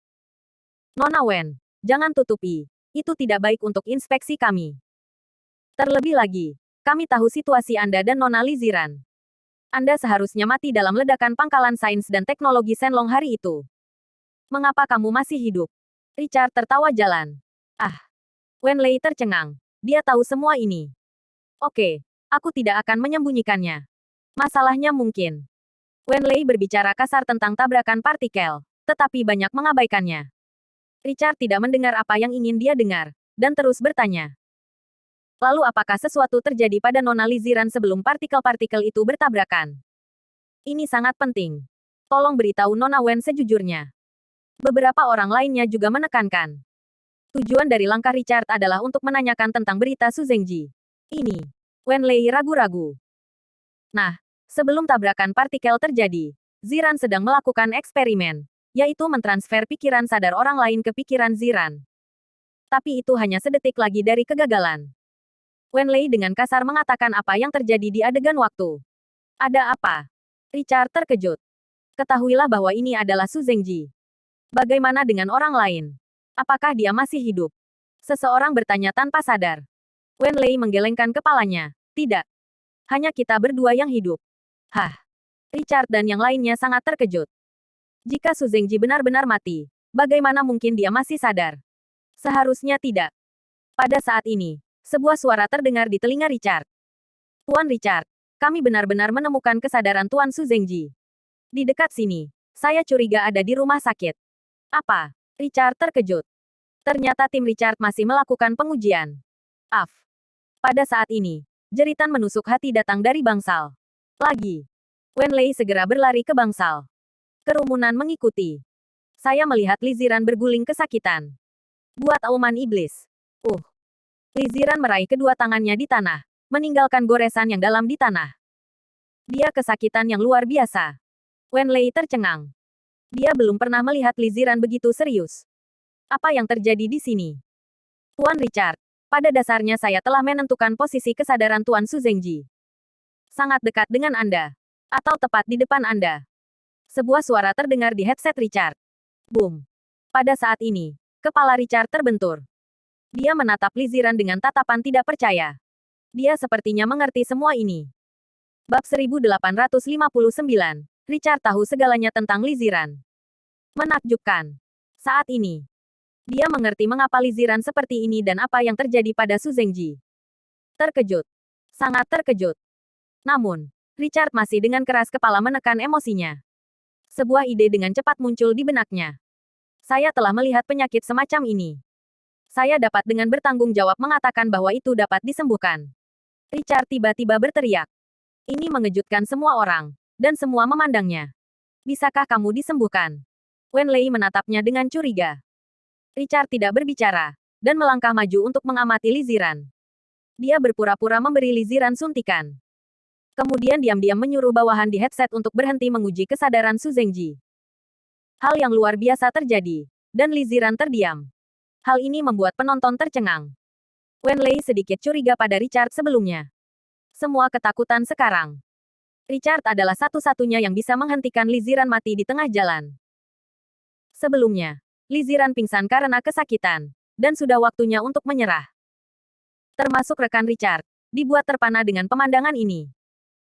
Nona Wen, jangan tutupi. Itu tidak baik untuk inspeksi kami. Terlebih lagi, kami tahu situasi Anda dan Nona Li Ziran. Anda seharusnya mati dalam ledakan pangkalan sains dan teknologi Shenlong hari itu. Mengapa kamu masih hidup? Richard tertawa jalan. Ah. Wen Lei tercengang. Dia tahu semua ini. Oke, aku tidak akan menyembunyikannya. Masalahnya mungkin. Wen Lei berbicara kasar tentang tabrakan partikel, tetapi banyak mengabaikannya. Richard tidak mendengar apa yang ingin dia dengar, dan terus bertanya. Lalu apakah sesuatu terjadi pada Nona Li Ziran sebelum partikel-partikel itu bertabrakan? Ini sangat penting. Tolong beritahu Nona Wen sejujurnya. Beberapa orang lainnya juga menekankan. Tujuan dari langkah Richard adalah untuk menanyakan tentang berita Su Zengji. Ini. Wen Lei ragu-ragu. Nah, sebelum tabrakan partikel terjadi, Ziran sedang melakukan eksperimen, yaitu mentransfer pikiran sadar orang lain ke pikiran Ziran. Tapi itu hanya sedetik lagi dari kegagalan. Wen Lei dengan kasar mengatakan apa yang terjadi di adegan waktu. Ada apa? Richard terkejut. Ketahuilah bahwa ini adalah Su Zengji. Bagaimana dengan orang lain? Apakah dia masih hidup? Seseorang bertanya tanpa sadar. Wen Lei menggelengkan kepalanya. Tidak. Hanya kita berdua yang hidup. Hah. Richard dan yang lainnya sangat terkejut. Jika Su Zengji benar-benar mati, bagaimana mungkin dia masih sadar? Seharusnya tidak. Pada saat ini, sebuah suara terdengar di telinga Richard. Tuan Richard, kami benar-benar menemukan kesadaran Tuan Su Zengji. Di dekat sini, saya curiga ada di rumah sakit. Apa? Richard terkejut. Ternyata tim Richard masih melakukan pengujian. Af. Pada saat ini, jeritan menusuk hati datang dari bangsal. Lagi. Wen Lei segera berlari ke bangsal. Kerumunan mengikuti. Saya melihat Li Ziran berguling kesakitan. Buat auman iblis. Li Ziran meraih kedua tangannya di tanah, meninggalkan goresan yang dalam di tanah. Dia kesakitan yang luar biasa. Wen Lei tercengang. Dia belum pernah melihat Li Ziran begitu serius. Apa yang terjadi di sini? Tuan Richard, pada dasarnya saya telah menentukan posisi kesadaran Tuan Su Zengji. Sangat dekat dengan Anda. Atau tepat di depan Anda. Sebuah suara terdengar di headset Richard. Boom. Pada saat ini, kepala Richard terbentur. Dia menatap Li Ziran dengan tatapan tidak percaya. Dia sepertinya mengerti semua ini. Bab 1859. Richard tahu segalanya tentang Li Ziran. Menakjubkan. Saat ini, dia mengerti mengapa Li Ziran seperti ini dan apa yang terjadi pada Su Zengji. Terkejut. Sangat terkejut. Namun, Richard masih dengan keras kepala menekan emosinya. Sebuah ide dengan cepat muncul di benaknya. Saya telah melihat penyakit semacam ini. Saya dapat dengan bertanggung jawab mengatakan bahwa itu dapat disembuhkan. Richard tiba-tiba berteriak. Ini mengejutkan semua orang, dan semua memandangnya. Bisakah kamu disembuhkan? Wen Lei menatapnya dengan curiga. Richard tidak berbicara, dan melangkah maju untuk mengamati Li Ziran. Dia berpura-pura memberi Li Ziran suntikan. Kemudian diam-diam menyuruh bawahan di headset untuk berhenti menguji kesadaran Su Zengji. Hal yang luar biasa terjadi, dan Li Ziran terdiam. Hal ini membuat penonton tercengang. Wen Lei sedikit curiga pada Richard sebelumnya. Semua ketakutan sekarang. Richard adalah satu-satunya yang bisa menghentikan Li Ziran mati di tengah jalan. Sebelumnya, Li Ziran pingsan karena kesakitan, dan sudah waktunya untuk menyerah. Termasuk rekan Richard, dibuat terpana dengan pemandangan ini.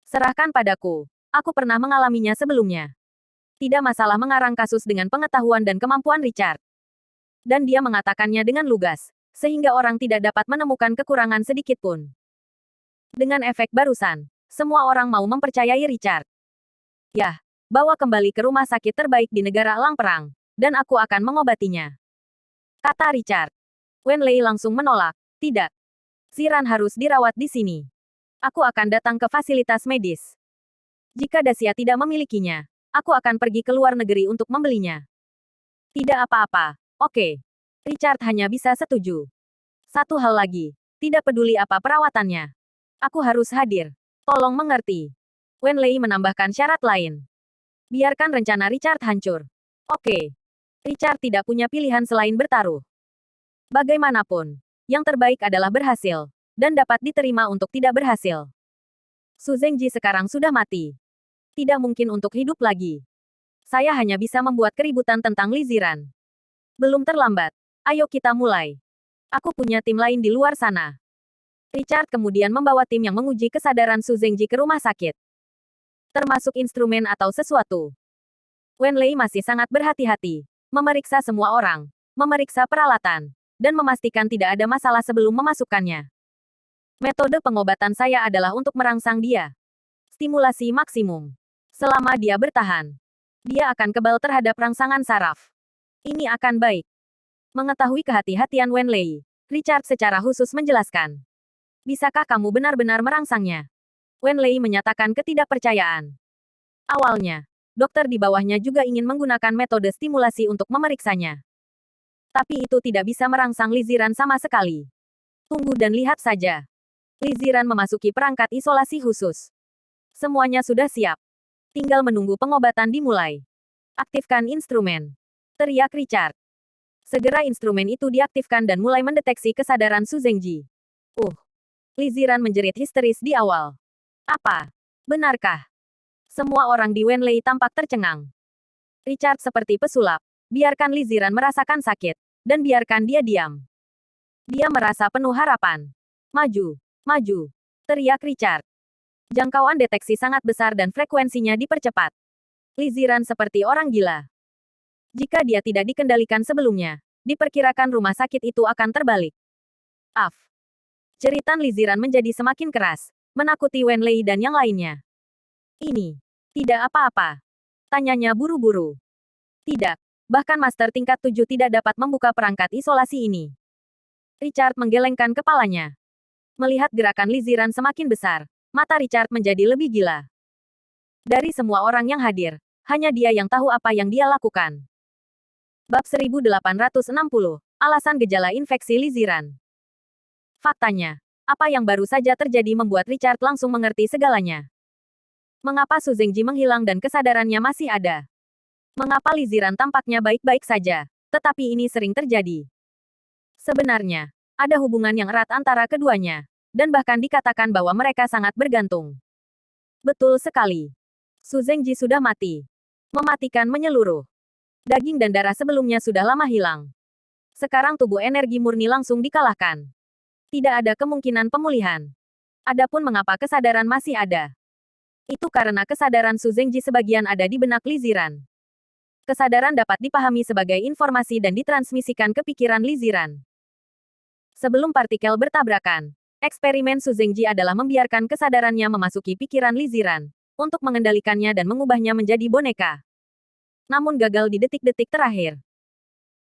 Serahkan padaku, aku pernah mengalaminya sebelumnya. Tidak masalah mengarang kasus dengan pengetahuan dan kemampuan Richard. Dan dia mengatakannya dengan lugas, sehingga orang tidak dapat menemukan kekurangan sedikit pun. Dengan efek barusan, semua orang mau mempercayai Richard. Yah, bawa kembali ke rumah sakit terbaik di negara Elang Perang, dan aku akan mengobatinya. Kata Richard. Wen Lei langsung menolak. Tidak. Ziran harus dirawat di sini. Aku akan datang ke fasilitas medis. Jika Dacia tidak memilikinya, aku akan pergi ke luar negeri untuk membelinya. Tidak apa-apa. Oke. Richard hanya bisa setuju. Satu hal lagi. Tidak peduli apa perawatannya. Aku harus hadir. Tolong mengerti. Wen Lei menambahkan syarat lain. Biarkan rencana Richard hancur. Oke. Richard tidak punya pilihan selain bertaruh. Bagaimanapun, yang terbaik adalah berhasil, dan dapat diterima untuk tidak berhasil. Su Zengji sekarang sudah mati. Tidak mungkin untuk hidup lagi. Saya hanya bisa membuat keributan tentang Li Ziran. Belum terlambat. Ayo kita mulai. Aku punya tim lain di luar sana. Richard kemudian membawa tim yang menguji kesadaran Su Zengji ke rumah sakit. Termasuk instrumen atau sesuatu. Wen Lei masih sangat berhati-hati. Memeriksa semua orang, memeriksa peralatan, dan memastikan tidak ada masalah sebelum memasukkannya. Metode pengobatan saya adalah untuk merangsang dia. Stimulasi maksimum. Selama dia bertahan, dia akan kebal terhadap rangsangan saraf. Ini akan baik. Mengetahui kehati-hatian Wen Lei, Richard secara khusus menjelaskan. Bisakah kamu benar-benar merangsangnya? Wen Lei menyatakan ketidakpercayaan. Awalnya, dokter di bawahnya juga ingin menggunakan metode stimulasi untuk memeriksanya. Tapi itu tidak bisa merangsang Li Ziran sama sekali. Tunggu dan lihat saja. Li Ziran memasuki perangkat isolasi khusus. Semuanya sudah siap. Tinggal menunggu pengobatan dimulai. Aktifkan instrumen. Teriak Richard. Segera instrumen itu diaktifkan dan mulai mendeteksi kesadaran Su Zengji. Li Ziran menjerit histeris di awal. Apa? Benarkah? Semua orang di Wen Lei tampak tercengang. Richard seperti pesulap. Biarkan Li Ziran merasakan sakit, dan biarkan dia diam. Dia merasa penuh harapan. Maju, maju, teriak Richard. Jangkauan deteksi sangat besar dan frekuensinya dipercepat. Li Ziran seperti orang gila. Jika dia tidak dikendalikan sebelumnya, diperkirakan rumah sakit itu akan terbalik. Jeritan Li Ziran menjadi semakin keras, menakuti Wen Lei dan yang lainnya. Ini tidak apa-apa. Tanyanya buru-buru. Tidak. Bahkan Master tingkat 7 tidak dapat membuka perangkat isolasi ini. Richard menggelengkan kepalanya. Melihat gerakan Li Ziran semakin besar, mata Richard menjadi lebih gila. Dari semua orang yang hadir, hanya dia yang tahu apa yang dia lakukan. Bab 1860. Alasan gejala infeksi Li Ziran. Faktanya, apa yang baru saja terjadi membuat Richard langsung mengerti segalanya. Mengapa Su Zengji menghilang dan kesadarannya masih ada? Mengapa Li Ziran tampaknya baik-baik saja, tetapi ini sering terjadi? Sebenarnya, ada hubungan yang erat antara keduanya, dan bahkan dikatakan bahwa mereka sangat bergantung. Betul sekali. Su Zengji sudah mati. Mematikan menyeluruh. Daging dan darah sebelumnya sudah lama hilang. Sekarang tubuh energi murni langsung dikalahkan. Tidak ada kemungkinan pemulihan. Adapun mengapa kesadaran masih ada, itu karena kesadaran Su Zengji sebagian ada di benak Li Ziran. Kesadaran dapat dipahami sebagai informasi dan ditransmisikan ke pikiran Li Ziran. Sebelum partikel bertabrakan, eksperimen Su Zengji adalah membiarkan kesadarannya memasuki pikiran Li Ziran untuk mengendalikannya dan mengubahnya menjadi boneka. Namun gagal di detik-detik terakhir.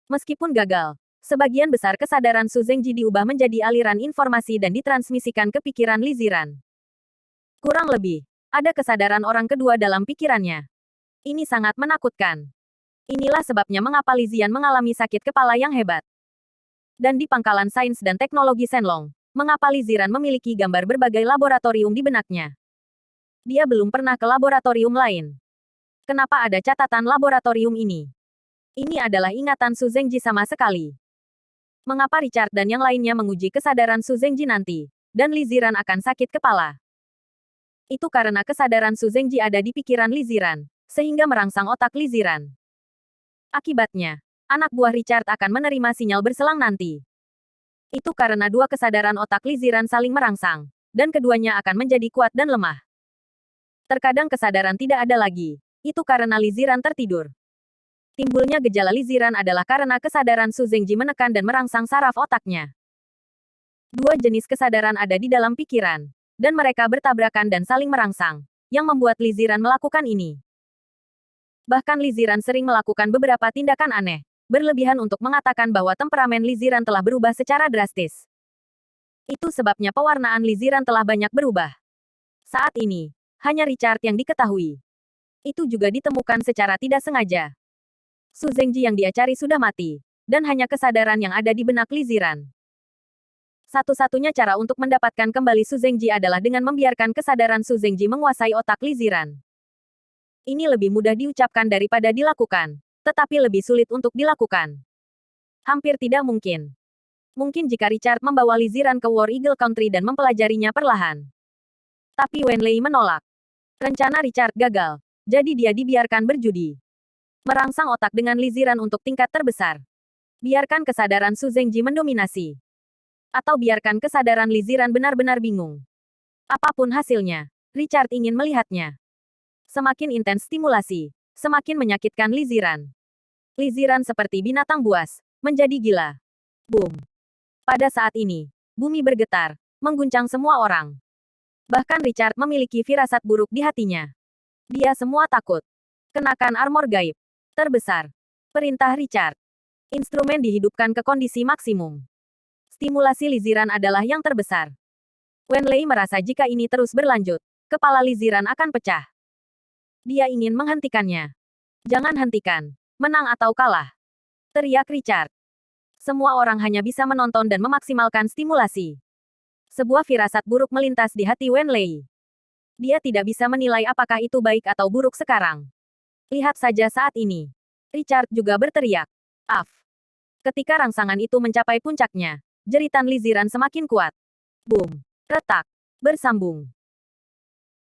Meskipun gagal, sebagian besar kesadaran Su Zengji diubah menjadi aliran informasi dan ditransmisikan ke pikiran Li Ziran. Kurang lebih, ada kesadaran orang kedua dalam pikirannya. Ini sangat menakutkan. Inilah sebabnya mengapa Li Zian mengalami sakit kepala yang hebat. Dan di pangkalan sains dan teknologi Shenlong, mengapa Li Ziran memiliki gambar berbagai laboratorium di benaknya. Dia belum pernah ke laboratorium lain. Kenapa ada catatan laboratorium ini? Ini adalah ingatan Su Zengji sama sekali. Mengapa Richard dan yang lainnya menguji kesadaran Su Zengji nanti, dan Li Ziran akan sakit kepala? Itu karena kesadaran Su Zengji ada di pikiran Li Ziran, sehingga merangsang otak Li Ziran. Akibatnya, anak buah Richard akan menerima sinyal berselang nanti. Itu karena dua kesadaran otak Li Ziran saling merangsang, dan keduanya akan menjadi kuat dan lemah. Terkadang kesadaran tidak ada lagi, itu karena Li Ziran tertidur. Timbulnya gejala Li Ziran adalah karena kesadaran Su Zengji menekan dan merangsang saraf otaknya. Dua jenis kesadaran ada di dalam pikiran, dan mereka bertabrakan dan saling merangsang, yang membuat Li Ziran melakukan ini. Bahkan Li Ziran sering melakukan beberapa tindakan aneh, berlebihan untuk mengatakan bahwa temperamen Li Ziran telah berubah secara drastis. Itu sebabnya pewarnaan Li Ziran telah banyak berubah. Saat ini, hanya Richard yang diketahui. Itu juga ditemukan secara tidak sengaja. Su Zengji yang dia cari sudah mati, dan hanya kesadaran yang ada di benak Li Ziran. Satu-satunya cara untuk mendapatkan kembali Su Zengji adalah dengan membiarkan kesadaran Su Zengji menguasai otak Li Ziran. Ini lebih mudah diucapkan daripada dilakukan, tetapi lebih sulit untuk dilakukan. Hampir tidak mungkin. Mungkin jika Richard membawa Li Ziran ke War Eagle Country dan mempelajarinya perlahan. Tapi Wen Lei menolak. Rencana Richard gagal, jadi dia dibiarkan berjudi. Merangsang otak dengan Li Ziran untuk tingkat terbesar. Biarkan kesadaran Su Zengji mendominasi. Atau biarkan kesadaran Li Ziran benar-benar bingung. Apapun hasilnya, Richard ingin melihatnya. Semakin intens stimulasi, semakin menyakitkan Li Ziran. Li Ziran seperti binatang buas, menjadi gila. Boom. Pada saat ini, bumi bergetar, mengguncang semua orang. Bahkan Richard memiliki firasat buruk di hatinya. Dia semua takut. Kenakan armor gaib. Terbesar. Perintah Richard. Instrumen dihidupkan ke kondisi maksimum. Stimulasi Li Ziran adalah yang terbesar. Wen Lei merasa jika ini terus berlanjut, kepala Li Ziran akan pecah. Dia ingin menghentikannya. Jangan hentikan. Menang atau kalah. Teriak Richard. Semua orang hanya bisa menonton dan memaksimalkan stimulasi. Sebuah firasat buruk melintas di hati Wen Lei. Dia tidak bisa menilai apakah itu baik atau buruk sekarang. Lihat saja saat ini. Richard juga berteriak. Af. Ketika rangsangan itu mencapai puncaknya, jeritan Li Ziran semakin kuat. Boom. Retak. Bersambung.